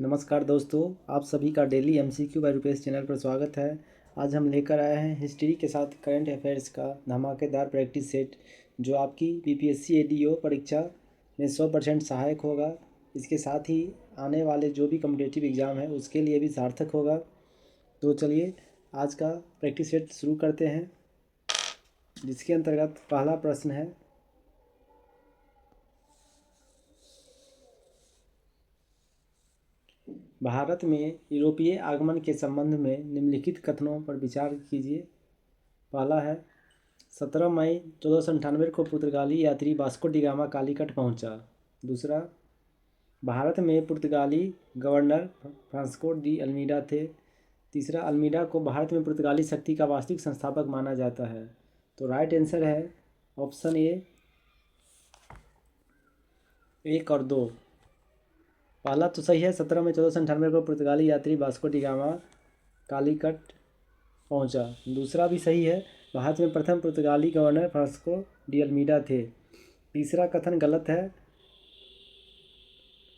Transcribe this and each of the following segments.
नमस्कार दोस्तों, आप सभी का daily MCQ by Rupesh channel पर स्वागत है। आज हम लेकर आए हैं हिस्ट्री के साथ करंट अफेयर्स का धमाकेदार प्रैक्टिस सेट जो आपकी बीपीएससी एडीओ परीक्षा में 100% सहायक होगा। इसके साथ ही आने वाले जो भी कॉम्पिटिटिव एग्ज़ाम है उसके लिए भी सार्थक होगा। तो चलिए आज का प्रैक्टिस सेट शुरू करते हैं, जिसके अंतर्गत पहला प्रश्न है, भारत में यूरोपीय आगमन के संबंध में निम्नलिखित कथनों पर विचार कीजिए। पहला है, 17 मई 1498 को पुर्तगाली यात्री वास्को डी गामा कालीकट पहुंचा। दूसरा, भारत में पुर्तगाली गवर्नर फ्रांसिस्को डी अल्मीडा थे। तीसरा, अल्मीडा को भारत में पुर्तगाली शक्ति का वास्तविक संस्थापक माना जाता है। तो राइट आंसर है ऑप्शन ए, 1 और 2। पहला तो सही है, 17 मई 1498 को पुर्तगाली यात्री वास्को डी गामा कालीकट पहुंचा। दूसरा भी सही है, भारत में प्रथम पुर्तगाली गवर्नर फ्रांसिस्को डी अल्मीडा थे। तीसरा कथन गलत है,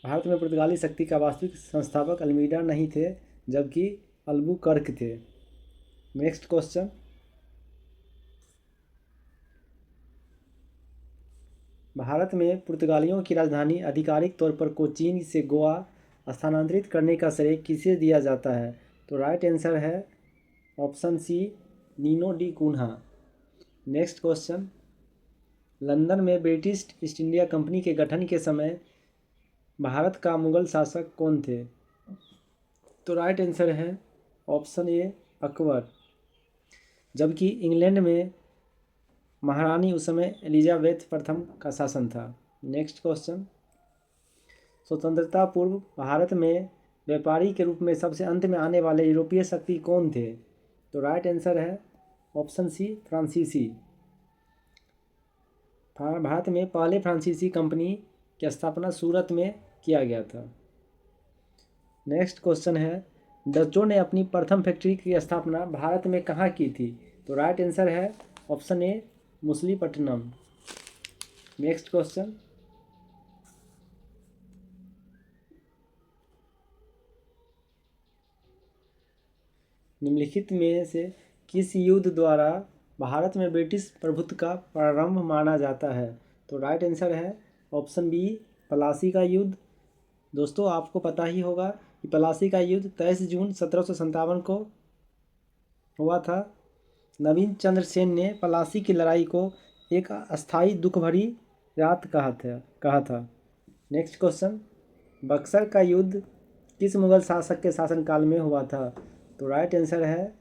भारत में पुर्तगाली शक्ति का वास्तविक संस्थापक अल्मीडा नहीं थे, जबकि अल्बुकर्क थे। नेक्स्ट क्वेश्चन, भारत में पुर्तगालियों की राजधानी आधिकारिक तौर पर कोचीन से गोवा स्थानांतरित करने का श्रेय किसे दिया जाता है? तो राइट आंसर है option C, Nuno da Cunha. Next question, London में ब्रिटिश ईस्ट इंडिया कंपनी के गठन के समय भारत का मुगल शासक कौन थे? तो राइट आंसर है ऑप्शन ए, अकबर। जबकि इंग्लैंड में महारानी उस समय एलिजाबेथ प्रथम का शासन था। नेक्स्ट क्वेश्चन, स्वतंत्रता पूर्व भारत में व्यापारी के रूप में सबसे अंत में आने वाले यूरोपीय शक्ति कौन थे? तो राइट आंसर है ऑप्शन सी, फ्रांसीसी। भारत में पहले फ्रांसीसी कंपनी की स्थापना सूरत में किया गया था। नेक्स्ट क्वेश्चन है, डचों ने अपनी प्रथम फैक्ट्री की स्थापना भारत में कहाँ की थी? तो राइट आंसर है ऑप्शन ए, मछलीपट्टनम। नेक्स्ट क्वेश्चन, निम्नलिखित में से किस युद्ध द्वारा भारत में ब्रिटिश प्रभुत्व का प्रारंभ माना जाता है? तो राइट आंसर है ऑप्शन बी, प्लासी का युद्ध। दोस्तों आपको पता ही होगा कि प्लासी का युद्ध 23 जून 1757 को हुआ था। नवीन चंद्र सेन ने प्लासी की लड़ाई को एक अस्थायी दुख भरी रात कहा था। नेक्स्ट क्वेश्चन, बक्सर का युद्ध किस मुगल शासक के शासनकाल में हुआ था? तो राइट आंसर है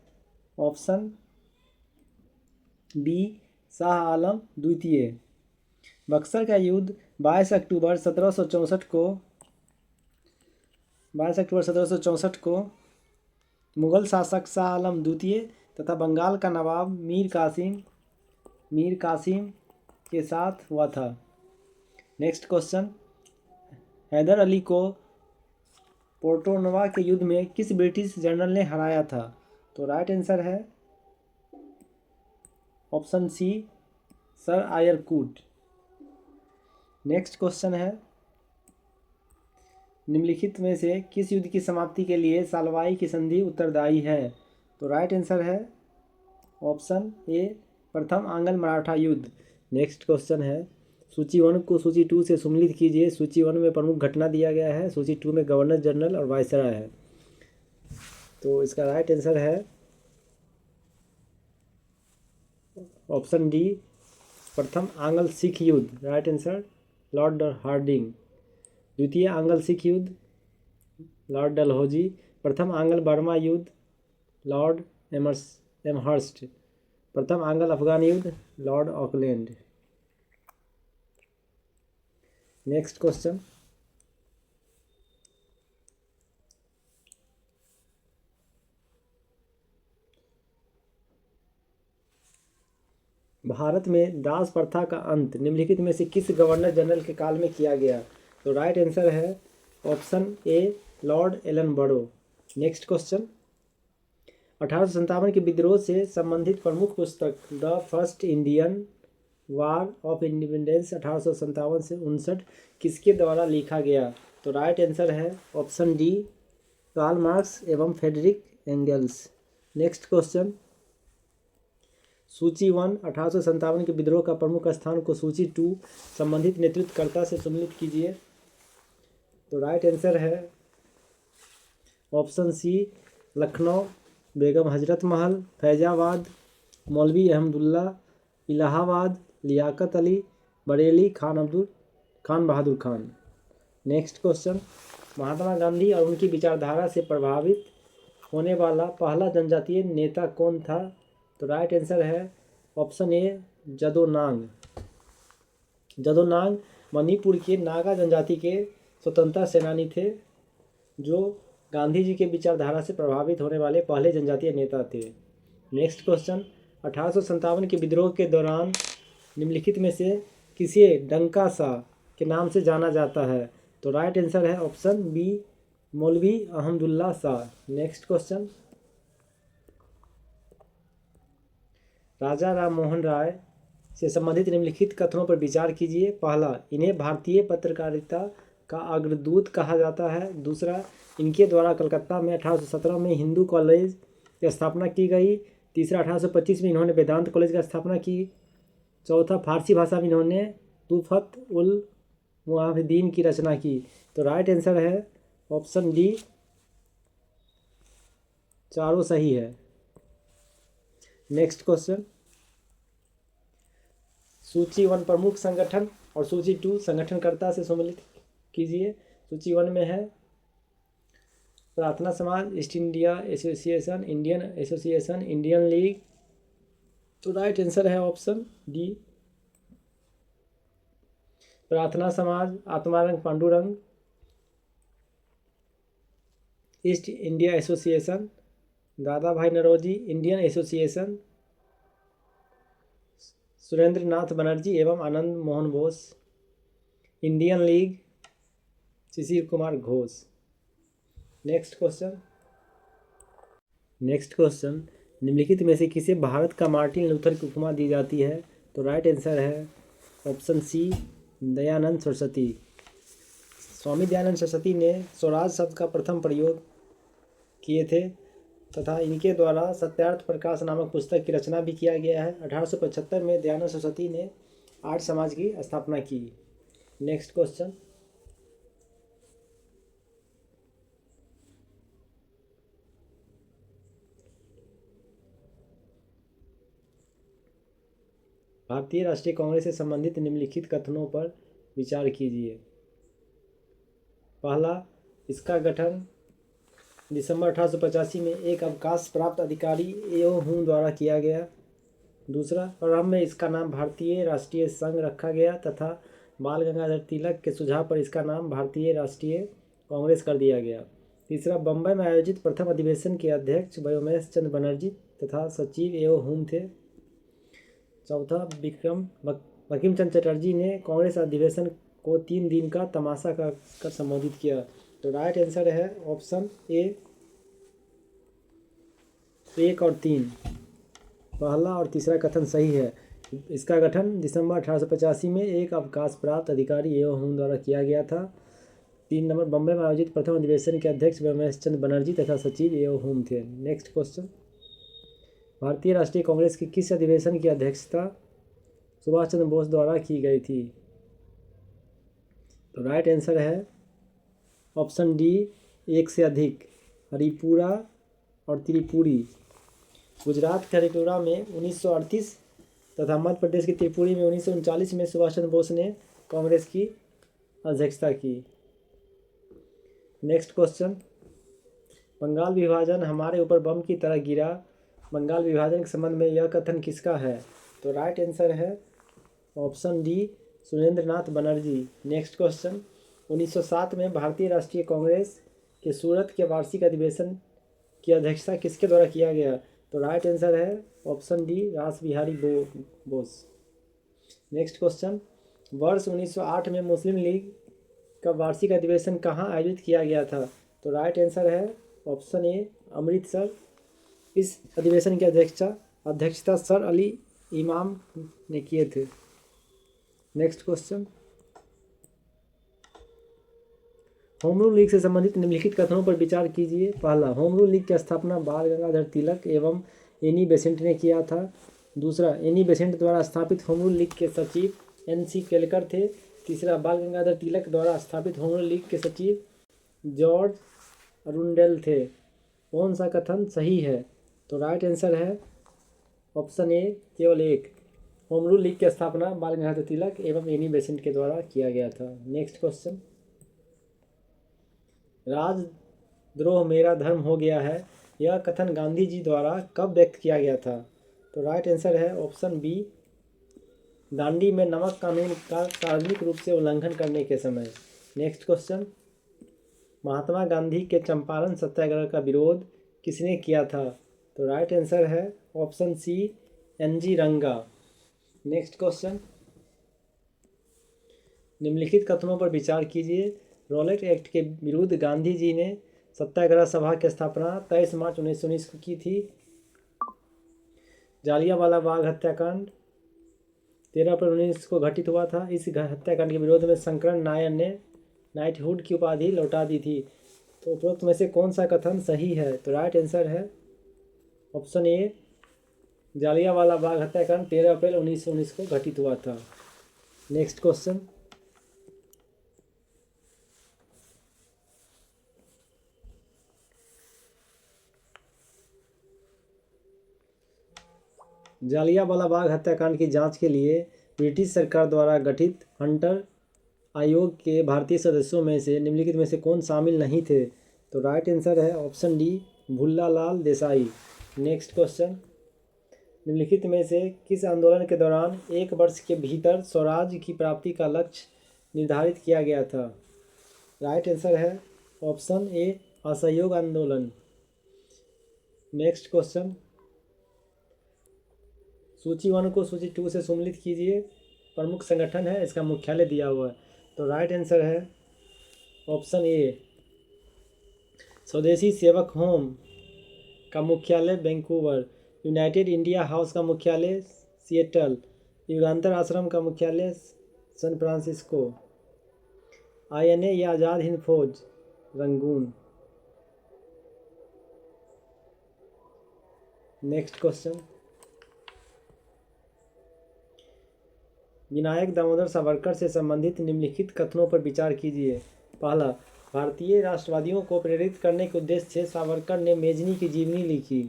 ऑप्शन बी, शाह आलम द्वितीय। बक्सर का युद्ध 22 अक्टूबर 1764 को मुगल शासक शाह आलम द्वितीय तथा बंगाल का नवाब मीर कासिम के साथ हुआ था। नेक्स्ट क्वेश्चन, हैदर अली को पोर्टोनवा के युद्ध में किस ब्रिटिश जनरल ने हराया था? तो राइट आंसर है ऑप्शन सी, सर आयर कूट। नेक्स्ट क्वेश्चन है, निम्नलिखित में से किस युद्ध की समाप्ति के लिए सालवाई की संधि उत्तरदायी है? तो राइट आंसर है ऑप्शन ए, प्रथम आंग्ल मराठा युद्ध। नेक्स्ट क्वेश्चन है, सूची 1 को सूची 2 से सम्मिलित कीजिए। सूची 1 में प्रमुख घटना दिया गया है, सूची 2 में गवर्नर जनरल और वायसराय है। तो इसका राइट आंसर है ऑप्शन डी, प्रथम आंग्ल सिख युद्ध। Right answer Lord Hardinge. द्वितीय आंग्ल सिख युद्ध लॉर्ड डलहौजी। प्रथम आंग्ल बर्मा युद्ध लॉर्ड एमहर्स्ट। प्रथम आंग्ल अफगान युद्ध Lord Auckland. Next question, Bharat में दास प्रथा का अंत निम्नलिखित में से किस गवर्नर जनरल के काल में किया गया? तो राइट आंसर है ऑप्शन ए, लॉर्ड एलन बरो। नेक्स्ट क्वेश्चन, 1857 के विद्रोह से संबंधित प्रमुख पुस्तक the first Indian war of independence 1857 से 59 किसके द्वारा लिखा गया? तो राइट आंसर है ऑप्शन डी, कार्ल मार्क्स एवं फ्रेडरिक एंगल्स। नेक्स्ट क्वेश्चन, सूची 1 1857 के विद्रोह का प्रमुख स्थान को सूची 2 संबंधित नेतृत्वकर्ता से सम्मिलित कीजिए। तो राइट आंसर है ऑप्शन सी, लखनऊ, बेगम हजरत महल, फैजाबाद, मौलवी अहमदुल्ला, इलाहाबाद, लियाकत अली, बरेली, खान बहादुर खान। नेक्स्ट क्वेश्चन, महात्मा गांधी और उनकी विचारधारा से प्रभावित होने वाला पहला जनजातीय नेता कौन था? तो राइट आंसर है ऑप्शन ए, जदोनांग। जदोनांग मणिपुर के नागा जनजाति के स्वतंत्रता सेनानी थे, जो गांधी जी के विचारधारा से प्रभावित होने वाले पहले जनजातीय नेता थे। नेक्स्ट क्वेश्चन, 1857 के विद्रोह के दौरान निम्नलिखित में से किसे डंका शाह के नाम से जाना जाता है? तो राइट आंसर है ऑप्शन बी, मौलवी अहमदुल्ला शाह। नेक्स्ट क्वेश्चन, राजा राम मोहन राय से संबंधित निम्नलिखित कथनों पर विचार कीजिए। पहला, इन्हें भारतीय पत्रकारिता का अग्रदूत कहा जाता है। दूसरा, इनके द्वारा कलकत्ता में 1817 में हिंदू कॉलेज की स्थापना की गई। तीसरा, 1825 में इन्होंने वेदांत कॉलेज की स्थापना की। चौथा, फारसी भाषा में इन्होंने तुफत उल मुआहिदीन की रचना की। तो राइट आंसर है ऑप्शन डी, चारों सही है। नेक्स्ट क्वेश्चन, सूची 1 प्रमुख संगठन और सूची 2 संगठनकर्ता से सम्मिलित कीजिए। सूची 1 में है प्रार्थना समाज, east India association, Indian association, Indian league. तो राइट आंसर है ऑप्शन डी, प्रार्थना समाज, आत्मारंग पांडुरंग, ईस्ट इंडिया एसोसिएशन, दादा भाई नौरोजी, इंडियन एसोसिएशन, सुरेंद्र नाथ बनर्जी एवं Anand Mohan Bose, Indian league, Shishir Kumar Ghosh. Next question, निम्नलिखित में से किसे भारत का मार्टिन लूथर की उपमा दी जाती है? तो राइट आंसर है ऑप्शन सी, दयानंद सरस्वती। स्वामी दयानंद सरस्वती ने स्वराज शब्द का प्रथम प्रयोग किए थे तथा इनके द्वारा सत्यार्थ प्रकाश नामक पुस्तक की रचना भी किया गया है। 1875 में दयानंद सरस्वती ने आर्य समाज की स्थापना की। नेक्स्ट क्वेश्चन, भारतीय राष्ट्रीय कांग्रेस से संबंधित निम्नलिखित कथनों पर विचार कीजिए। पहला, इसका गठन दिसंबर 1885 में एक अवकाश प्राप्त अधिकारी एओ हूं द्वारा किया गया। दूसरा, प्रारंभ में इसका नाम भारतीय राष्ट्रीय संघ रखा गया तथा बाल गंगाधर तिलक के सुझाव पर इसका नाम भारतीय राष्ट्रीय कांग्रेस कर दिया गया। तीसरा, बम्बई में आयोजित प्रथम अधिवेशन के अध्यक्ष व्योमेश चंद्र बनर्जी तथा सचिव एओ हूं थे। चौथा, बंकिम चंद्र चटर्जी ने कांग्रेस अधिवेशन को 3 दिन का तमाशा कर संबोधित किया। तो राइट आंसर है ऑप्शन ए, 1 और 3। पहला और तीसरा कथन सही है। इसका गठन दिसंबर 1885 में एक अवकाश प्राप्त अधिकारी एओ हूं द्वारा किया गया था। 3 नंबर, बम्बई में आयोजित प्रथम अधिवेशन के अध्यक्ष व्योमेश चंद्र बनर्जी तथा सचिव एओ हूं थे। नेक्स्ट क्वेश्चन, भारतीय राष्ट्रीय कांग्रेस की किस अधिवेशन की अध्यक्षता सुभाष चंद्र बोस द्वारा की गई थी? तो राइट आंसर है ऑप्शन डी, 1 से अधिक, हरिपुरा और त्रिपुरी। गुजरात के हरिपुरा में 1938 तथा मध्य प्रदेश की त्रिपुरी में 1939 में सुभाष चंद्र बोस ने कांग्रेस की अध्यक्षता की। नेक्स्ट क्वेश्चन, बंगाल विभाजन हमारे ऊपर बम की तरह गिरा, बंगाल विभाजन के संबंध में यह कथन किसका है? तो राइट आंसर है ऑप्शन डी, सुरेंद्र नाथ बनर्जी। नेक्स्ट क्वेश्चन, 1907 में भारतीय राष्ट्रीय कांग्रेस के सूरत के वार्षिक अधिवेशन की अध्यक्षता किसके द्वारा किया गया? तो राइट आंसर है ऑप्शन डी, रास बिहारी बोस। नेक्स्ट क्वेश्चन, वर्ष 1908 में मुस्लिम लीग का वार्षिक अधिवेशन कहाँ आयोजित किया गया था? तो राइट आंसर है ऑप्शन ए, अमृतसर। इस अधिवेशन की अध्यक्षता सर अली इमाम ने किए थे। Next question, home rule league से संबंधित निम्नलिखित कथनों पर विचार कीजिए। पहला, होम रूल लीग की स्थापना बाल गंगाधर तिलक एवं एनी बेसेंट ने किया था। दूसरा, एनी बेसेंट द्वारा स्थापित होम रूल लीग के सचिव NC केलकर थे। तीसरा, बाल गंगाधर तिलक द्वारा स्थापित होम रूल लीग के सचिव जॉर्ज अरुंडेल थे। कौन सा कथन सही है? तो राइट आंसर है ऑप्शन ए, केवल एक। होम रूल लीग की स्थापना बाल गंगाधर तिलक एवं एनी बेसेंट के द्वारा किया गया था। नेक्स्ट क्वेश्चन, राजद्रोह मेरा धर्म हो गया है, यह कथन गांधी जी द्वारा कब व्यक्त किया गया था? तो राइट आंसर है ऑप्शन बी, दांडी में नमक कानून का सार्वजनिक रूप से उल्लंघन करने के समय। नेक्स्ट क्वेश्चन, महात्मा गांधी के चंपारण सत्याग्रह का विरोध किसने किया था? तो राइट आंसर है ऑप्शन सी, NG रंगा। नेक्स्ट क्वेश्चन, निम्नलिखित कथनों पर विचार कीजिए। रॉलेट एक्ट के विरुद्ध गांधी जी ने सत्याग्रह सभा की स्थापना 23 मार्च 1919 को की थी। जालियांवाला बाग हत्याकांड 13 अप्रैल 19 को घटित हुआ था। इस हत्याकांड के विरोध में शंकरन नायर ने नाइटहुड की उपाधि लौटा दी थी। तो उपरोक्त में से कौन सा कथन सही है? तो राइट आंसर है ऑप्शन ए, जालियांवाला बाग हत्याकांड 13 अप्रैल 1919 को घटित हुआ था। नेक्स्ट क्वेश्चन, जालियांवाला बाग हत्याकांड की जांच के लिए ब्रिटिश सरकार द्वारा गठित हंटर आयोग के भारतीय सदस्यों में से निम्नलिखित में से कौन शामिल नहीं थे? तो राइट आंसर है option D, Bhulabhai Desai. Next question, निम्नलिखित में से किस आंदोलन के दौरान 1 वर्ष के भीतर स्वराज की प्राप्ति का लक्ष्य निर्धारित किया गया था? राइट आंसर है ऑप्शन ए, असहयोग आंदोलन। नेक्स्ट क्वेश्चन, सूची 1 को सूची 2 से सम्मिलित कीजिए। प्रमुख संगठन है, इसका मुख्यालय दिया हुआ है। तो राइट आंसर है ऑप्शन ए, स्वदेशी सेवक होम का मुख्यालय वैंकूवर, यूनाइटेड इंडिया हाउस का मुख्यालय सिएटल, युगांतर आश्रम का मुख्यालय सैन फ्रांसिस्को, INA या आज़ाद हिंद फौज Rangoon. Next question, Vinayak Damodar Savarkar से संबंधित निम्नलिखित कथनों पर विचार कीजिए। पहला, भारतीय राष्ट्रवादियों को प्रेरित करने के उद्देश्य से सावरकर ने मेजनी की जीवनी लिखी।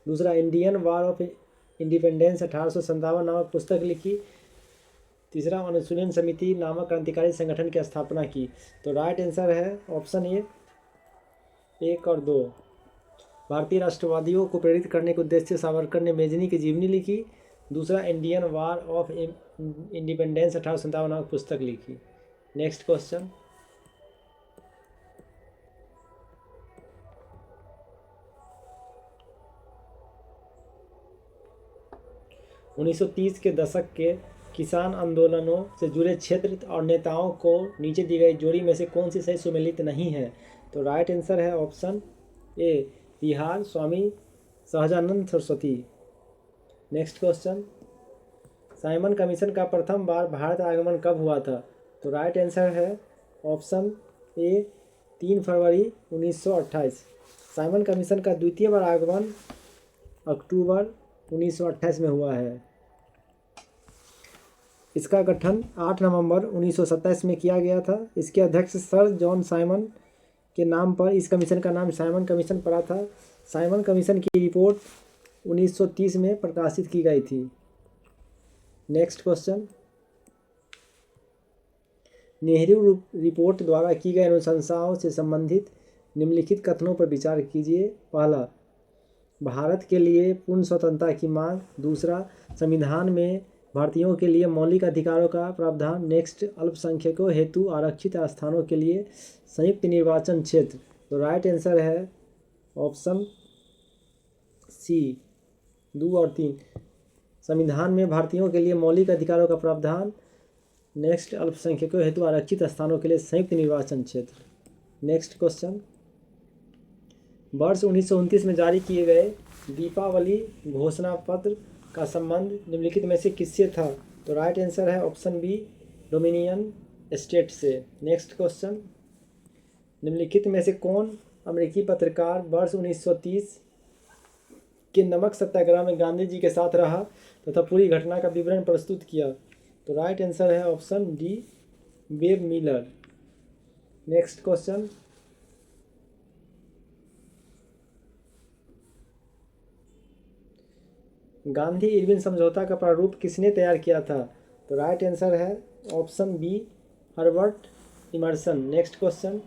दूसरा, इंडियन वार ऑफ इंडिपेंडेंस 1857 नामक पुस्तक लिखी। तीसरा, अनुशीलन समिति नामक क्रांतिकारी संगठन की स्थापना की। तो राइट आंसर है ऑप्शन ए, 1 और 2। भारतीय राष्ट्रवादियों को प्रेरित करने के उद्देश्य से सावरकर ने मेजनी की जीवनी लिखी। दूसरा, इंडियन वार ऑफ इंडिपेंडेंस 1857 नामक पुस्तक लिखी। नेक्स्ट क्वेश्चन, उन्नीस सौ 30 के दशक के किसान आंदोलनों से जुड़े क्षेत्र और नेताओं को नीचे दी गई जोड़ी में से कौन सी सही सुमेलित नहीं है? तो राइट आंसर है ऑप्शन ए, Bihar Swami Sahajanand Saraswati. Next question, Simon commission का प्रथम बार भारत आगमन कब हुआ था? तो राइट आंसर है ऑप्शन ए, 3 फरवरी 1928। साइमन कमीशन का द्वितीय बार आगमन अक्टूबर 1928 में हुआ है। इसका गठन 8 नवंबर 1927 में किया गया था। इसके अध्यक्ष सर जॉन साइमन के नाम पर इस कमीशन का नाम साइमन कमीशन पड़ा था। साइमन कमीशन की रिपोर्ट 1930 में प्रकाशित की गई थी। नेक्स्ट क्वेश्चन, नेहरू रिपोर्ट द्वारा की गई अनुशंसाओं से संबंधित निम्नलिखित कथनों पर विचार कीजिए। पहला, भारत के लिए पूर्ण स्वतंत्रता की मांग। दूसरा, संविधान में भारतीयों के लिए मौलिक अधिकारों का प्रावधान। नेक्स्ट, अल्पसंख्यकों हेतु आरक्षित स्थानों के लिए संयुक्त निर्वाचन क्षेत्र। तो राइट आंसर है ऑप्शन सी, 2 और 3। संविधान में भारतीयों के लिए मौलिक अधिकारों का प्रावधान। नेक्स्ट, अल्पसंख्यकों हेतु आरक्षित स्थानों के लिए संयुक्त निर्वाचन क्षेत्र। नेक्स्ट क्वेश्चन, वर्ष 1929 में जारी किए गए दीपावली घोषणा पत्र का संबंध निम्नलिखित में से किससे था? तो राइट आंसर है ऑप्शन बी, डोमिनियन स्टेट से। नेक्स्ट क्वेश्चन, निम्नलिखित में से कौन अमेरिकी पत्रकार वर्ष 1930 के नमक सत्याग्रह में गांधी जी के साथ रहा तथा पूरी घटना का विवरण प्रस्तुत किया? तो राइट आंसर है option D, Webb Miller. Next question, Gandhi Irwin समझौता का प्रारूप किसने तैयार किया था? तो राइट आंसर है option B, Herbert Emerson. Next question,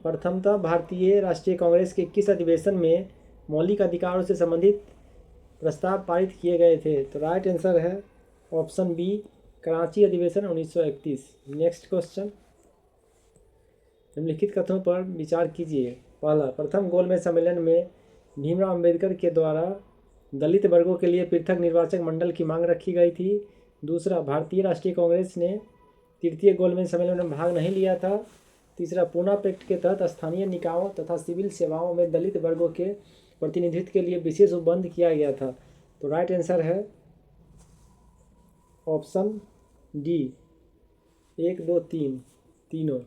प्रथमतः भारतीय राष्ट्रीय कांग्रेस के किस अधिवेशन में मौलिक अधिकारों से संबंधित प्रस्ताव पारित किए गए थे? तो राइट आंसर है ऑप्शन बी, कराची अधिवेशन 1931। नेक्स्ट क्वेश्चन, निम्नलिखित कथनों पर विचार कीजिए। पहला, प्रथम गोलमेज सम्मेलन में भीमराव अंबेडकर के द्वारा दलित वर्गों के लिए पृथक निर्वाचक मंडल की मांग रखी गई थी। दूसरा, भारतीय राष्ट्रीय कांग्रेस ने तृतीय गोलमेज सम्मेलन में भाग नहीं लिया था। तीसरा, पूना पैक्ट के तहत स्थानीय निकायों तथा सिविल सेवाओं में दलित वर्गों के प्रतिनिधित्व के लिए विशेष उपबंध किया गया था। तो राइट आंसर है ऑप्शन डी, 1, 2, 3 तीनों।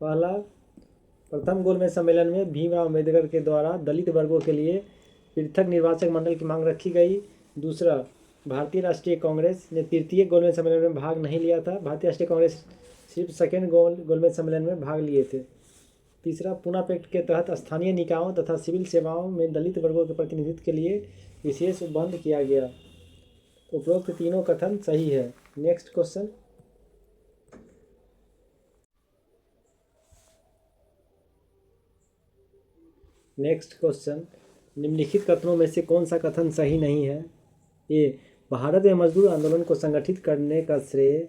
पहला, प्रथम गोलमेज सम्मेलन में भीमराव अंबेडकर के द्वारा दलित वर्गों के लिए पृथक निर्वाचक मंडल की मांग रखी गई। दूसरा, भारतीय राष्ट्रीय कांग्रेस ने तृतीय गोलमेज सम्मेलन में भाग नहीं लिया था। भारतीय राष्ट्रीय कांग्रेस सिर्फ सेकेंड गोलमेज सम्मेलन में भाग लिए थे। तीसरा, पूना पैक्ट के तहत स्थानीय निकायों तथा सिविल सेवाओं में दलित वर्गों के प्रतिनिधित्व के लिए विशेष उपबंध किया गया। उपरोक्त तीनों कथन सही है। नेक्स्ट क्वेश्चन, निम्नलिखित कथनों में से कौन सा कथन सही नहीं है? ए, भारत में मजदूर आंदोलन को संगठित करने का श्रेय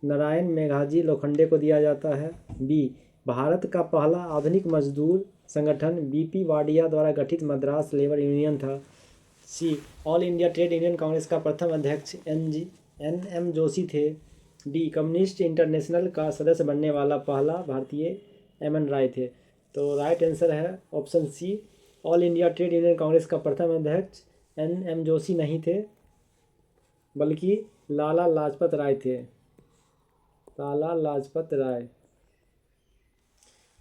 नारायण मेघाजी लोखंडे को दिया जाता है। बी, भारत का पहला आधुनिक मजदूर संगठन बीपी वाडिया द्वारा गठित मद्रास लेबर यूनियन था। C, all India trade union Congress का प्रथम अध्यक्ष एन एम जोशी थे। डी, कम्युनिस्ट इंटरनेशनल का सदस्य बनने वाला पहला भारतीय एम एन राय थे। तो राइट आंसर है option C, all India trade union Congress का प्रथम अध्यक्ष एन.एम. जोशी नहीं थे बल्कि लाला लाजपत राय थे। लाला लाजपत राय।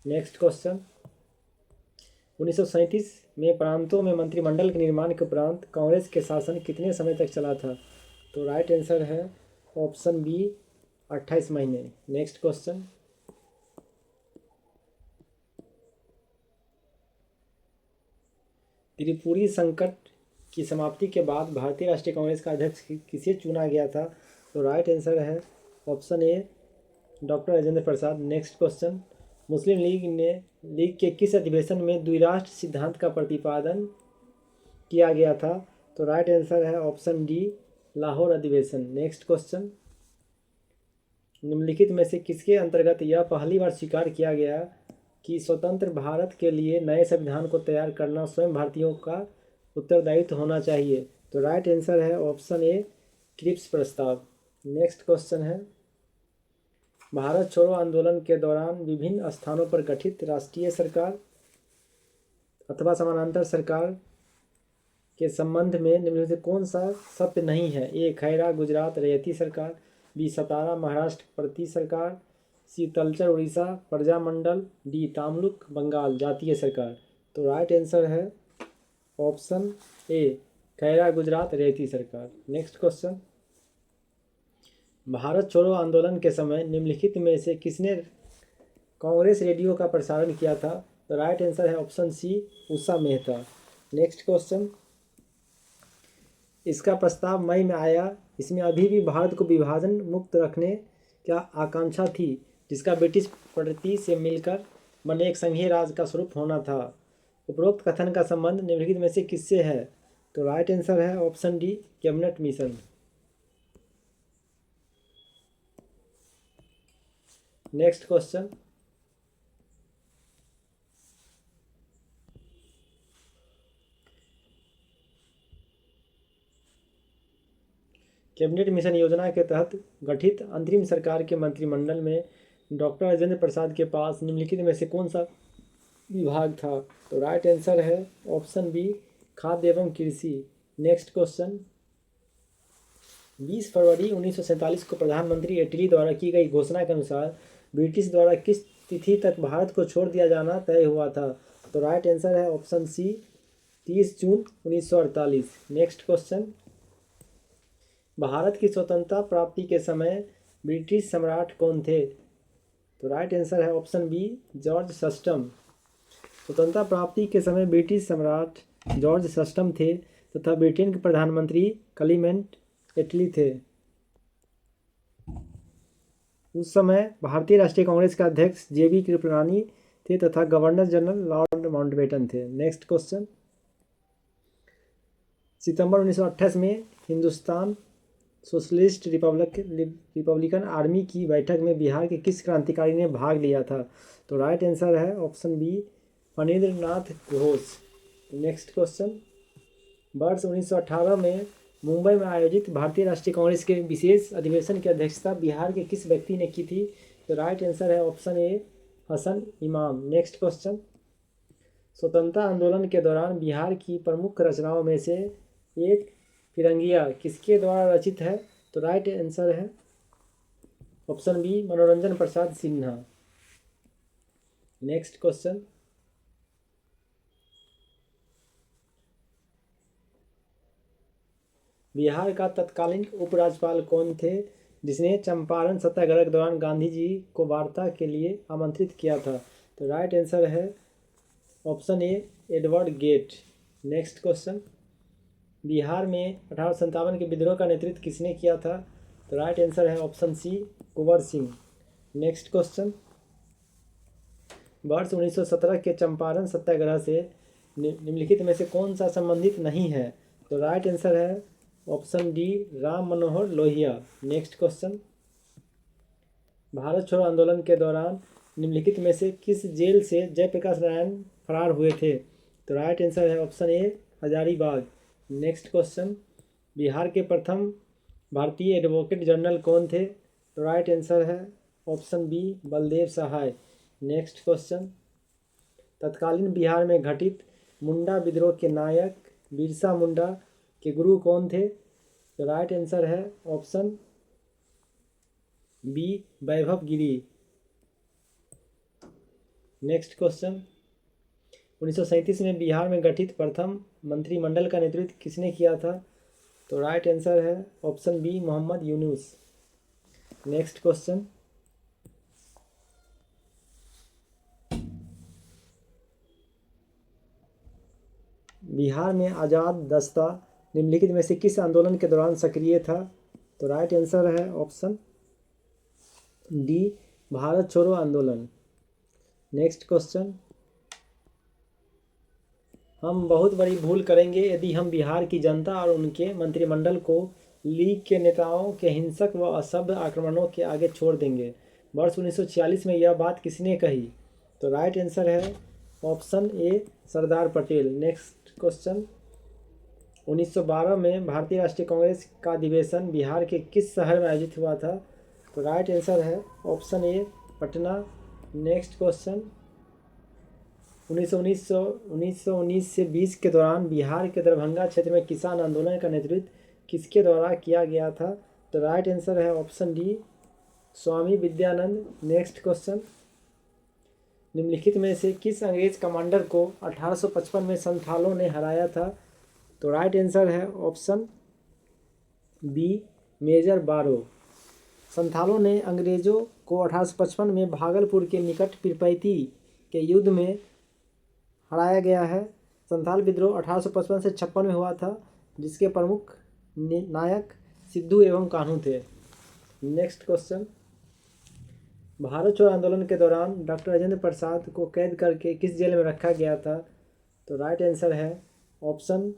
नेक्स्ट क्वेश्चन, 1937 में प्रांतों में मंत्रिमंडल के निर्माण के उपरांत कांग्रेस के शासन कितने समय तक चला था? तो राइट आंसर है ऑप्शन बी, 28 महीने। नेक्स्ट क्वेश्चन, त्रिपुरी संकट की समाप्ति के बाद भारतीय राष्ट्रीय कांग्रेस का अध्यक्ष किसे चुना गया था? तो राइट आंसर है ऑप्शन ए, doctor Rajendra Prasad. Next question, मुस्लिम लीग के किस अधिवेशन में द्विराष्ट्र सिद्धांत का प्रतिपादन किया गया था? तो राइट आंसर है ऑप्शन डी, लाहौर अधिवेशन। नेक्स्ट क्वेश्चन, निम्नलिखित में से किसके अंतर्गत यह पहली बार स्वीकार किया गया कि स्वतंत्र भारत के लिए नए संविधान को तैयार करना स्वयं भारतीयों का उत्तरदायित्व होना चाहिए? तो राइट आंसर है ऑप्शन ए, क्रिप्स प्रस्ताव। नेक्स्ट क्वेश्चन है, भारत छोड़ो आंदोलन के दौरान विभिन्न स्थानों पर गठित राष्ट्रीय सरकार अथवा समानांतर सरकार के संबंध में निम्नलिखित में से कौन सा सत्य नहीं है? ए, खैरा गुजरात रैयती सरकार। बी, सतारा महाराष्ट्र प्रति सरकार। सी, तलचर उड़ीसा प्रजामंडल। डी, तामलुक बंगाल जातीय सरकार। तो राइट आंसर है ऑप्शन ए, खैरा गुजरात रैयती सरकार। नेक्स्ट क्वेश्चन, भारत छोड़ो आंदोलन के समय निम्नलिखित में से किसने कांग्रेस रेडियो का प्रसारण किया था? तो राइट आंसर है ऑप्शन सी, उषा मेहता। नेक्स्ट क्वेश्चन, इसका प्रस्ताव मई में आया, इसमें अभी भी भारत को विभाजन मुक्त रखने की आकांक्षा थी जिसका ब्रिटिश प्रगति से मिलकर बने एक संघीय राज्य का स्वरूप होना था। उपरोक्त कथन का संबंध निम्नलिखित में से किससे है? तो राइट आंसर है option D, cabinet mission. Next question, cabinet mission योजना के तहत गठित अंतरिम सरकार के मंत्रिमंडल में डॉक्टर राजेंद्र प्रसाद के पास निम्नलिखित में से कौन सा विभाग था? तो राइट आंसर है ऑप्शन बी, खाद्य एवं कृषि। नेक्स्ट क्वेश्चन, 20 फरवरी 1947 को प्रधानमंत्री एटली द्वारा की गई घोषणा के अनुसार ब्रिटिश द्वारा किस तिथि तक भारत को छोड़ दिया जाना तय हुआ था? तो राइट आंसर है ऑप्शन सी 30 जून 1948। नेक्स्ट क्वेश्चन, भारत की स्वतंत्रता प्राप्ति के समय ब्रिटिश सम्राट कौन थे? तो राइट आंसर है ऑप्शन बी जॉर्ज सस्टम। स्वतंत्रता प्राप्ति के समय ब्रिटिश सम्राट जॉर्ज सस्टम थे तथा ब्रिटेन के प्रधानमंत्री क्लीमेंट एटली थे। उस समय भारतीय राष्ट्रीय कांग्रेस के अध्यक्ष जेबी कृपलानी थे तथा गवर्नर जनरल लॉर्ड माउंटबेटन थे। नेक्स्ट क्वेश्चन, सितंबर 1928 में हिंदुस्तान सोशलिस्ट रिपब्लिकन आर्मी की बैठक में बिहार के किस क्रांतिकारी ने भाग लिया था? तो राइट आंसर है ऑप्शन बी फणींद्र नाथ घोष। नेक्स्ट क्वेश्चन, वर्ष 1918 में मुंबई में आयोजित भारतीय राष्ट्रीय कांग्रेस के विशेष अधिवेशन की अध्यक्षता बिहार के किस व्यक्ति ने की थी? तो राइट आंसर है ऑप्शन ए हसन इमाम। नेक्स्ट क्वेश्चन, स्वतंत्रता आंदोलन के दौरान बिहार की प्रमुख रचनाओं में से एक फिरंगिया किसके द्वारा रचित है? तो राइट आंसर है ऑप्शन बी मनोरंजन प्रसाद सिन्हा। नेक्स्ट क्वेश्चन, बिहार का तत्कालीन उपराज्यपाल कौन थे जिसने चंपारण सत्याग्रह के दौरान गांधी जी को वार्ता के लिए आमंत्रित किया था? तो राइट आंसर है option A Edward Gait. Next question, Bihar में 1857 के विद्रोह का नेतृत्व किसने किया था? तो राइट आंसर है ऑप्शन सी कुंवर सिंह। नेक्स्ट क्वेश्चन, वर्ष 1917 के चंपारण सत्याग्रह से निम्नलिखित में से कौन सा संबंधित नहीं है? तो राइट आंसर है option D Ram Manohar Lohia. Next question, Bharat छोड़ो आंदोलन के दौरान निम्नलिखित में से किस जेल से जयप्रकाश नारायण फरार हुए थे? तो राइट आंसर है ऑप्शन ए हजारीबाग। नेक्स्ट क्वेश्चन, बिहार के प्रथम भारतीय एडवोकेट जनरल कौन थे? तो राइट आंसर है ऑप्शन बी बलदेव सहाय। नेक्स्ट क्वेश्चन, तत्कालीन बिहार में घटित मुंडा विद्रोह के नायक बिरसा मुंडा के गुरु कौन थे? तो राइट आंसर है ऑप्शन बी वैभव गिरी। नेक्स्ट क्वेश्चन, 1937 में बिहार में गठित प्रथम मंत्रिमंडल का नेतृत्व किसने किया था? तो राइट आंसर है option B Mohammad Yunus. Next question, Bihar में आज़ाद दस्ता निम्नलिखित में से किस आंदोलन के दौरान सक्रिय था? तो राइट आंसर है ऑप्शन डी भारत छोड़ो आंदोलन। नेक्स्ट क्वेश्चन, हम बहुत बड़ी भूल करेंगे यदि हम बिहार की जनता और उनके मंत्रिमंडल को लीग के नेताओं के हिंसक व असभ्य आक्रमणों के आगे छोड़ देंगे। वर्ष 1946 में यह बात किसने कही? तो राइट आंसर है ऑप्शन ए सरदार पटेल। नेक्स्ट क्वेश्चन, 1912 में भारतीय राष्ट्रीय कांग्रेस का अधिवेशन बिहार के किस शहर में आयोजित हुआ था? तो राइट आंसर है ऑप्शन ए पटना। नेक्स्ट क्वेश्चन, 1919 से 20 के दौरान बिहार के दरभंगा क्षेत्र में किसान आंदोलन का नेतृत्व किसके द्वारा किया गया था? तो राइट आंसर है ऑप्शन डी स्वामी विद्यानंद। नेक्स्ट क्वेश्चन, निम्नलिखित में से किस अंग्रेज कमांडर को 1855 में संथालों ने हराया था? तो राइट आंसर है ऑप्शन बी मेजर बारो। संथालों ने अंग्रेजों को 1855 में भागलपुर के निकट पीरपैंती के युद्ध में हराया गया है। संथाल विद्रोह 1855 से 56 में हुआ था जिसके प्रमुख नायक सिद्धू एवं कान्हू थे। नेक्स्ट क्वेश्चन, भारत छोड़ो आंदोलन के दौरान डॉक्टर राजेंद्र प्रसाद को कैद करके किस जेल में रखा गया था? तो राइट आंसर है option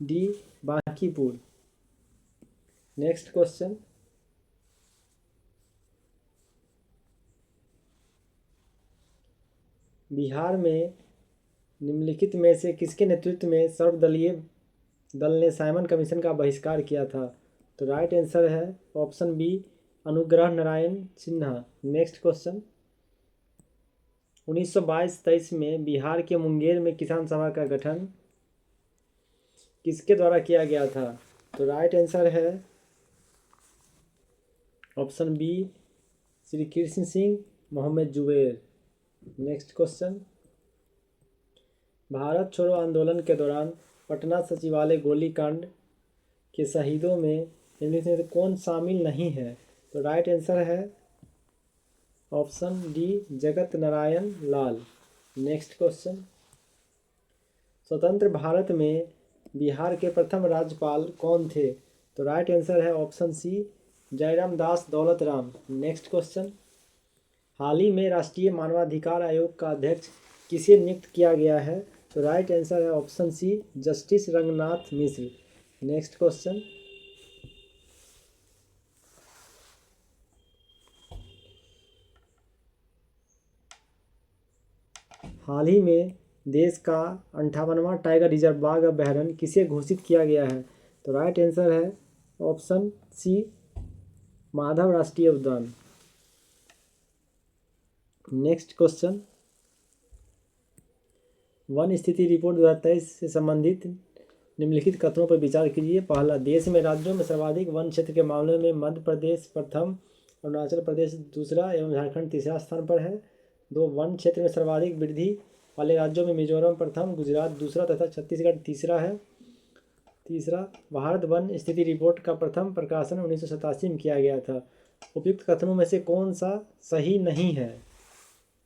D Bankipur. Next question, Bihar में निम्नलिखित में से किसके नेतृत्व में सर्वदलीय दल ने साइमन कमीशन का बहिष्कार किया था? तो राइट आंसर है option B Anugrah Narayan Sinha. Next question, 1922-23 में बिहार के मुंगेर में किसान सभा का गठन किसके द्वारा किया गया था? तो राइट आंसर है option B Shri Krishna Singh, Mohammad Zubair. Next question, Bharat छोड़ो आंदोलन के दौरान पटना सचिवालय गोलीकांड के शहीदों में निम्नलिखित में से कौन शामिल नहीं है? तो राइट आंसर है option D Jagat Narayan Lal. Next question, स्वतंत्र भारत में बिहार के प्रथम राज्यपाल कौन थे? तो राइट आंसर है ऑप्शन सी जयराम दास दौलत राम। नेक्स्ट क्वेश्चन, हाल ही में राष्ट्रीय मानवाधिकार आयोग का अध्यक्ष किसे नियुक्त किया गया है? तो राइट आंसर है ऑप्शन सी जस्टिस रंगनाथ मिश्र। नेक्स्ट क्वेश्चन, हाल ही में देश का 58वां टाइगर रिजर्व बाघ अभयारण्य किसे घोषित किया गया है? तो राइट आंसर है ऑप्शन सी माधव राष्ट्रीय उद्यान। नेक्स्ट क्वेश्चन, वन स्थिति रिपोर्ट 2023 से संबंधित निम्नलिखित कथनों पर विचार कीजिए। पहला, देश में राज्यों में सर्वाधिक वन क्षेत्र के मामले में मध्य प्रदेश प्रथम, अरुणाचल प्रदेश दूसरा एवं झारखंड तीसरा स्थान पर है। 2, वन क्षेत्र में सर्वाधिक वृद्धि वाले राज्यों में मिजोरम प्रथम, गुजरात दूसरा तथा छत्तीसगढ़ तीसरा है। तीसरा, भारत वन स्थिति रिपोर्ट का प्रथम प्रकाशन 1987 में किया गया था। उपयुक्त कथनों में से कौन सा सही नहीं है?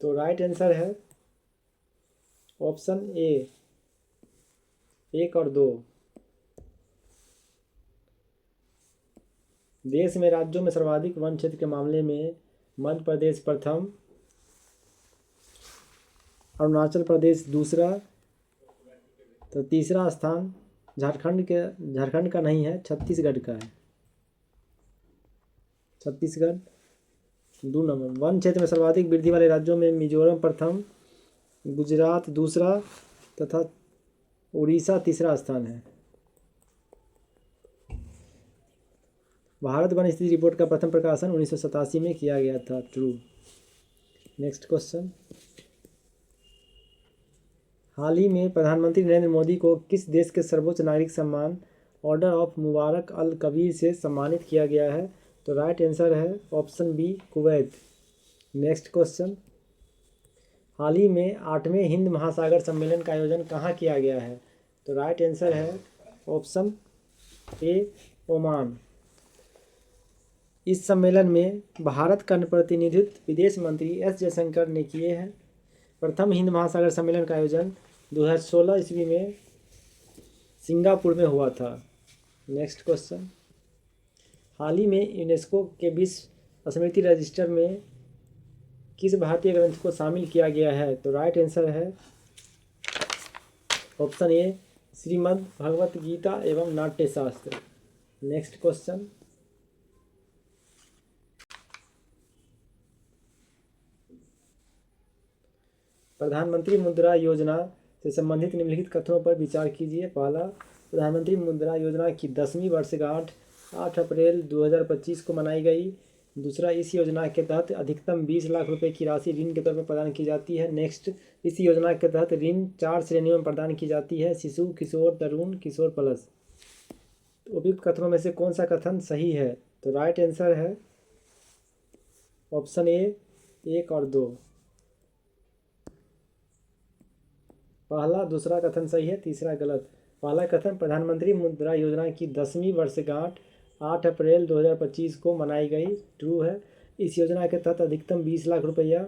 तो राइट आंसर है ऑप्शन ए 1 और 2। देश में राज्यों में सर्वाधिक वन क्षेत्र के मामले में मध्य प्रदेश प्रथम, अरुणाचल प्रदेश दूसरा, तो तीसरा स्थान झारखंड का नहीं है, छत्तीसगढ़ का है। छत्तीसगढ़ 2 नंबर। वन क्षेत्र में सर्वाधिक वृद्धि वाले राज्यों में मिजोरम प्रथम, गुजरात दूसरा तथा उड़ीसा तीसरा स्थान है। भारत वन स्थिति रिपोर्ट का प्रथम प्रकाशन 1987 में किया गया था। ट्रू। नेक्स्ट क्वेश्चन, हाल ही में प्रधानमंत्री नरेंद्र मोदी को किस देश के सर्वोच्च नागरिक सम्मान Order of Mubarak al Kabeer से सम्मानित किया गया है? तो राइट आंसर है option B Kuwait. Next question, हाल ही में 8वें हिंद महासागर सम्मेलन का आयोजन कहाँ किया गया है? तो राइट आंसर है ऑप्शन ए ओमान। इस सम्मेलन में भारत का प्रतिनिधित्व विदेश मंत्री एस जयशंकर ने किए हैं। प्रथम हिंद महासागर सम्मेलन का आयोजन 2016 ईस्वी में सिंगापुर में हुआ था। नेक्स्ट क्वेश्चन, हाल ही में यूनेस्को के विश्व स्मृति रजिस्टर में किस भारतीय ग्रंथ को शामिल किया गया है? तो राइट आंसर है ऑप्शन ए श्रीमद् भगवत गीता एवं नाट्यशास्त्र। नेक्स्ट क्वेश्चन, प्रधानमंत्री मुद्रा योजना से संबंधित निम्नलिखित कथनों पर विचार कीजिए। पहला, प्रधानमंत्री मुद्रा योजना की 10वीं वर्षगांठ 8 अप्रैल 2025 को मनाई गई। दूसरा, इस योजना के तहत अधिकतम 20 लाख रुपए की राशि ऋण के तौर पर प्रदान की जाती है। नेक्स्ट, इस योजना के तहत ऋण 4 श्रेणियों में प्रदान की जाती है: शिशु, किशोर, तरुण, किशोर प्लस। तो उपयुक्त कथनों में से कौन सा कथन सही है? तो राइट आंसर है ऑप्शन ए 1 और 2। पहला दूसरा कथन सही है, तीसरा गलत। पहला कथन, प्रधानमंत्री मुद्रा योजना की 10वीं वर्षगांठ 8 अप्रैल 2025 को मनाई गई, ट्रू है। इस योजना के तहत अधिकतम 20 लाख रुपया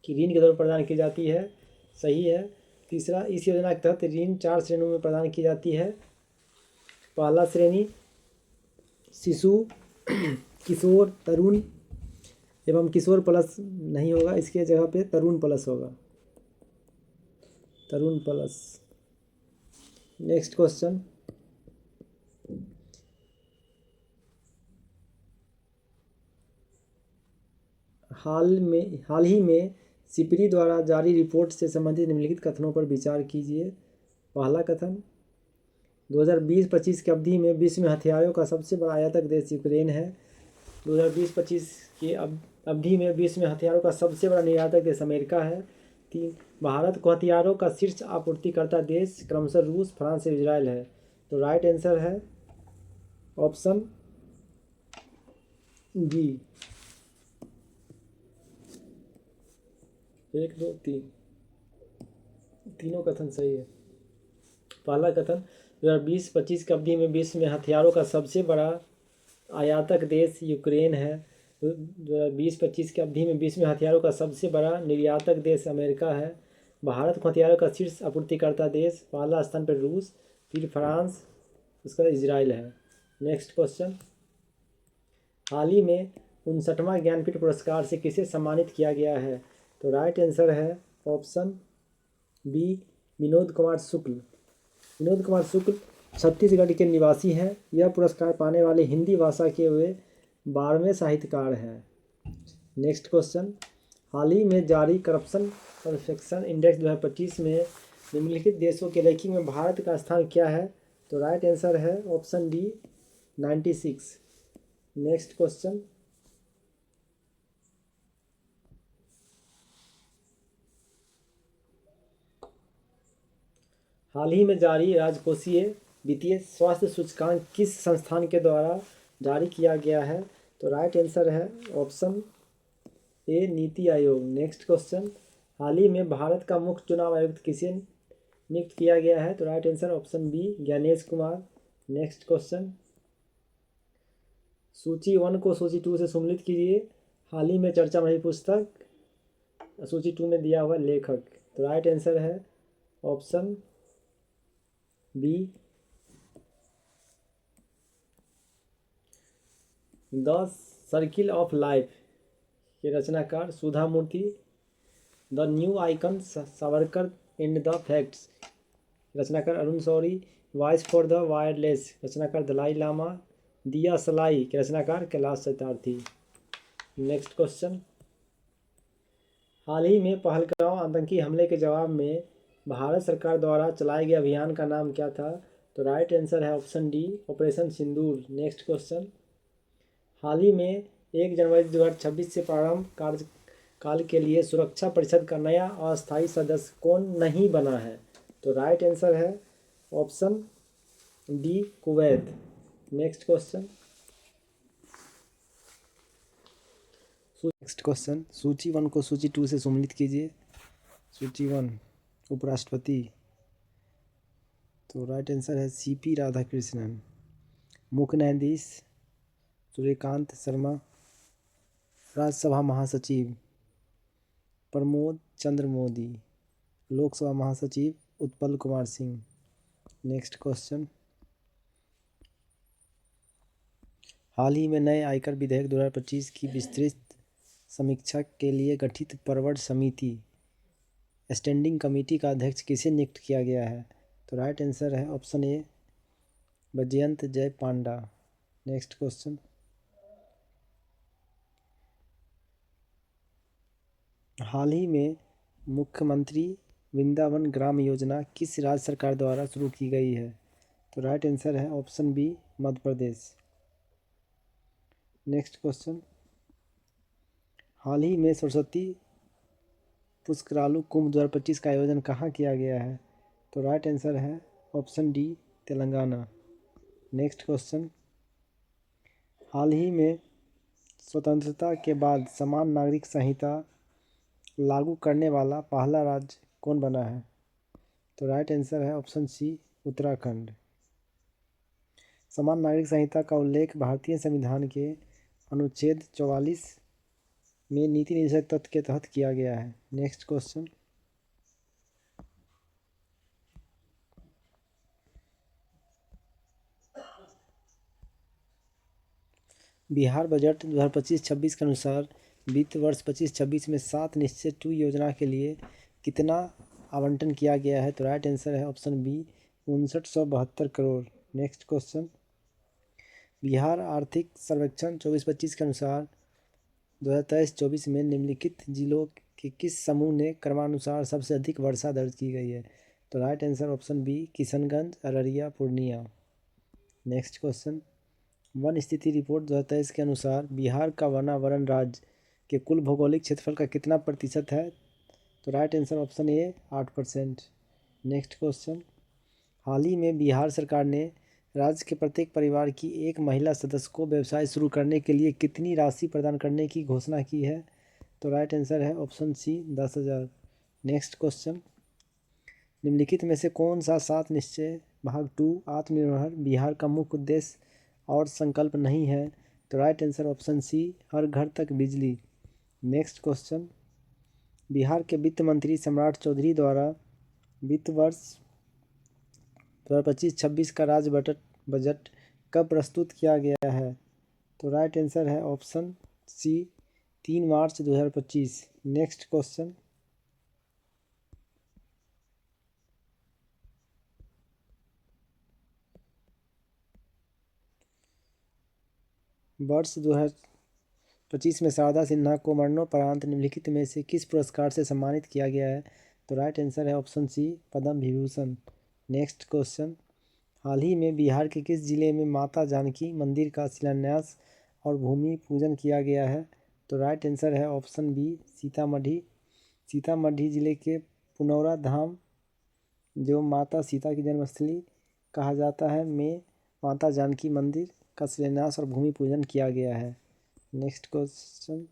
की ऋण के तौर पर प्रदान की जाती है, सही है। तीसरा, इस योजना के तहत ऋण 4 श्रेणियों में प्रदान की जाती है। पहला श्रेणी शिशु, किशोर, तरुण एवं किशोर प्लस नहीं होगा, इसके जगह पे तरुण प्लस होगा, तरुण प्लस। नेक्स्ट क्वेश्चन, हाल ही में सिपरी द्वारा जारी रिपोर्ट से संबंधित निम्नलिखित कथनों पर विचार कीजिए। पहला कथन, 2020-25 की अवधि में विश्व में हथियारों का सबसे बड़ा आयातक देश यूक्रेन है। 2020-25 की अवधि में विश्व में हथियारों का सबसे बड़ा निर्यातक देश अमेरिका है। 3, भारत को हथियारों का शीर्ष आपूर्तिकर्ता देश क्रमशः रूस, फ्रांस और इजराइल है। तो राइट आंसर है ऑप्शन जी। 1 2 3 तीनों कथन सही है। पहला कथन 2020-25 की अवधि में विश्व में हथियारों का सबसे बड़ा आयातक देश यूक्रेन है। 2020-25 की अवधि में विश्व में हथियारों का सबसे बड़ा निर्यातक देश अमेरिका है। भारत को हथियारों का शीर्ष आपूर्तिकर्ता देश पहला स्थान पर रूस, फिर फ्रांस, उसका इजराइल है। नेक्स्ट क्वेश्चन, हाल ही में 59वां ज्ञानपीठ पुरस्कार से किसे सम्मानित किया गया है? तो राइट आंसर है ऑप्शन बी, विनोद कुमार शुक्ल। विनोद कुमार शुक्ल छत्तीसगढ़ के निवासी हैं। यह पुरस्कार पाने वाले हिंदी भाषा के वे 12वें साहित्यकार हैं। नेक्स्ट क्वेश्चन, हाल ही में जारी करप्शन परसेप्शन इंडेक्स 2025 में निम्नलिखित देशों के रैंकिंग में भारत का स्थान क्या है? तो राइट आंसर है ऑप्शन डी, 96। नेक्स्ट क्वेश्चन, हाल ही में जारी राजकोषीय वित्तीय स्वास्थ्य सूचकांक किस संस्थान के द्वारा जारी किया गया है? तो राइट आंसर है ऑप्शन ए, नीति आयोग। नेक्स्ट क्वेश्चन, हाल ही में भारत का मुख्य चुनाव आयुक्त किसे नियुक्त किया गया है? तो right answer option B, Gyanesh Kumar. Next question, सूची 1 को सूची 2 से सम्मिलित कीजिए। हाल ही में चर्चा में रही पुस्तक सूची 2 में दिया हुआ लेखक। तो राइट आंसर है option B, The Circle of Life के रचनाकार Sudha Murthy. The New Icon Savarkar and the Facts, रचनाकार Arun Shourie. Voice for the Wireless, रचनाकार दलाई लामा। दिया सलाई के रचनाकार कैलाश सत्यार्थी। नेक्स्ट क्वेश्चन, हाल ही में पहलगांव आतंकी हमले के जवाब में भारत सरकार द्वारा चलाए गए अभियान का नाम क्या था? तो राइट आंसर है ऑप्शन डी, ऑपरेशन सिंदूर। नेक्स्ट क्वेश्चन, हाल ही में 1 जनवरी 2026 से प्रारंभ कार्यकाल के लिए सुरक्षा परिषद का नया अस्थायी सदस्य कौन नहीं बना है? तो राइट आंसर है option D, Kuwait. Next question, सूची 1 को सूची 2 से सम्मिलित कीजिए। सूची 1, उपराष्ट्रपति। तो राइट आंसर है सीपी राधाकृष्णन। मुख्य न्यायाधीश सूर्यकांत शर्मा। राज्यसभा महासचिव प्रमोद चंद्र मोदी। लोकसभा महासचिव उत्पल कुमार सिंह। नेक्स्ट क्वेश्चन, हाल ही में नए आयकर विधेयक 2025 की विस्तृत समीक्षा के लिए गठित प्रवर समिति स्टैंडिंग कमेटी का अध्यक्ष किसे नियुक्त किया गया है? तो राइट आंसर है ऑप्शन ए, वैजयंत जय पांडा। नेक्स्ट क्वेश्चन, हाल ही में मुख्यमंत्री वृंदावन ग्राम योजना किस राज्य सरकार द्वारा शुरू की गई है? तो राइट आंसर है option B, Madhya Pradesh. Next question, हाल ही में सरस्वती पुष्करालु कुंभ 2025 का आयोजन कहाँ किया गया है? तो राइट आंसर है option D, Telangana. Next question, हाल ही में स्वतंत्रता के बाद समान नागरिक संहिता लागू करने वाला पहला राज्य कौन बना है? तो राइट आंसर है ऑप्शन सी, उत्तराखंड। समान नागरिक संहिता का उल्लेख भारतीय संविधान के अनुच्छेद 44 में नीति निषेध तत्व के तहत किया गया है। नेक्स्ट क्वेश्चन, बिहार बजट 2025-26 के अनुसार वित्त वर्ष 25-26 में 7 निश्चय 2 योजना के लिए कितना आवंटन किया गया है? तो राइट आंसर है option B, 5972 crore. Next question, Bihar आर्थिक सर्वेक्षण 24-25 के अनुसार 2023-24 में निम्नलिखित जिलों के किस समूह ने क्रमानुसार सबसे अधिक वर्षा दर्ज की गई है? तो right answer option B, Kishanganj, Araria, Purnia. Next question, वन स्थिति रिपोर्ट 2023 के अनुसार बिहार का वनावरण राज्य के कुल भौगोलिक क्षेत्रफल का कितना प्रतिशत है? तो right answer option A, 8%। Next question, हाल ही में बिहार सरकार ने राज्य के प्रत्येक परिवार की एक महिला सदस्य को व्यवसाय शुरू करने के लिए कितनी राशि प्रदान करने की घोषणा की है? तो राइट आंसर है ऑप्शन सी 10,000। नेक्स्ट क्वेश्चन, निम्नलिखित में से कौन सा 7 निश्चय भाग 2 आत्मनिर्भर बिहार का मुख्य उद्देश्य और संकल्प नहीं है? तो राइट आंसर ऑप्शन सी हर घर तक बिजली। नेक्स्ट क्वेश्चन, बिहार के वित्त मंत्री सम्राट चौधरी द्वारा वित्त वर्ष 2025-26 का राज्य बजट कब प्रस्तुत किया गया है? तो राइट आंसर है ऑप्शन सी 3 मार्च 2025। नेक्स्ट क्वेश्चन, वर्ष 2025 में शारदा सिन्हा को मरणोपरांत निम्नलिखित में से किस पुरस्कार से सम्मानित किया गया है? तो राइट आंसर है ऑप्शन सी पद्म विभूषण। नेक्स्ट क्वेश्चन, हाल ही में बिहार के किस जिले में माता जानकी मंदिर का शिलान्यास और भूमि पूजन किया गया है? तो राइट आंसर है ऑप्शन बी सीतामढ़ी। सीतामढ़ी जिले के पुनौरा धाम, जो माता सीता की जन्मस्थली कहा जाता है, में माता जानकी मंदिर का शिलान्यास और भूमि पूजन किया गया है। नेक्स्ट क्वेश्चन,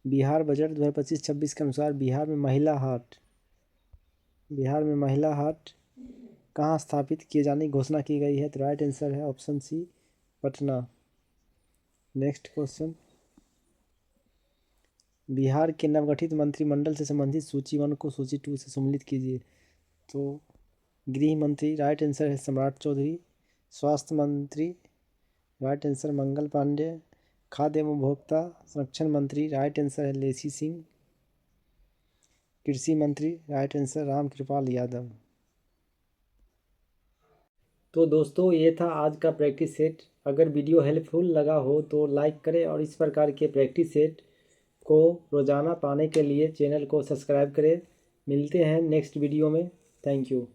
बिहार बजट 2025-26 के अनुसार बिहार में महिला हाट कहाँ स्थापित किए जाने की घोषणा की गई है? तो राइट आंसर है option C Patna. Next question, Bihar के नवगठित मंत्रिमंडल से संबंधित सूची 1 को सूची 2 से सम्मिलित कीजिए। तो गृह मंत्री राइट आंसर है सम्राट चौधरी। स्वास्थ्य मंत्री राइट आंसर मंगल पांडे। खाद्य एवं उपभोक्ता संरक्षण मंत्री राइट आंसर है लेसी सिंह। कृषि मंत्री राइट आंसर रामकृपाल यादव। तो दोस्तों ये था आज का प्रैक्टिस सेट। अगर वीडियो हेल्पफुल लगा हो तो लाइक करें और इस प्रकार के प्रैक्टिस सेट को रोज़ाना पाने के लिए चैनल को सब्सक्राइब करें। मिलते हैं नेक्स्ट वीडियो में। Thank you.